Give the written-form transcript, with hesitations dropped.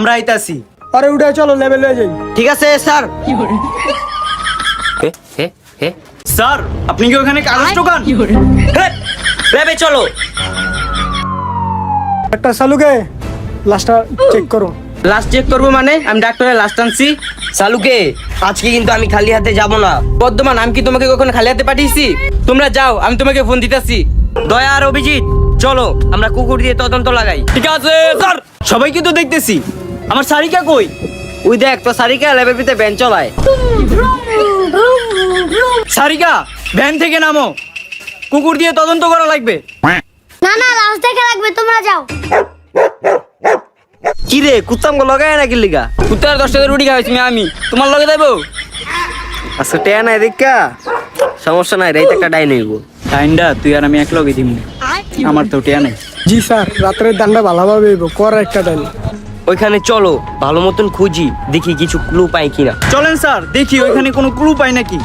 আমরা আইতাছি। আরে উঠে চলো লেভেল হয়ে যাই। ঠিক আছে স্যার। স্যার আপনি কি ওখানে কাগজ টোকান? ল্যাবে চলো। একটা চালুকে লাস্টটা চেক করো। লাস্ট চেক করবো মানে? আমি ডাক্তারের লাস্ট আনছি। সালুকে আজকে কিন্তু আমি খালি হাতে যাব না। বর্ধমান আমি কি তোমাকে কখনো খালি হাতে পাঠিয়েছি? তোমরা যাও, আমি তোমাকে ফোন দিতেছি। দয়া আর অভিজিৎ চলো, আমরা কুকুর দিয়ে তদন্ত লাগাই। ঠিক আছে স্যার, সবাইকে তো দেখতেছি। আমার সারিকা কই? ওই দেখ তো সারিকা ল্যাবের ভিতরে ভ্যান চলায়। সারিকা ভ্যান থেকে নামো, কুকুর দিয়ে তদন্ত করা লাগবে। না না লাস্ট দেখে রাখবে, তোমরা যাও। কি রে কুত্তাম লগায় নাকি লিগা? কুত্তার 10 টাকা রুটি খাওয়াইছি আমি, তোমার লগে দেবো? আচ্ছা টেয়া নাই দেখা, সমস্যা নাই, রাইতে একটা ডাই নইব। টাইমটা তুই আর আমি এক লগে দিম, আমার তো টিয়া নেই। জি স্যার, রাত্রের দানটা ভালোভাবে কর একটা দেন। ওইখানে চলো ভালো মতন খুঁজি, দেখি কিছু ক্লু পাই কিনা। চলেন স্যার, দেখি ওইখানে কোনো ক্লু পাই নাকি।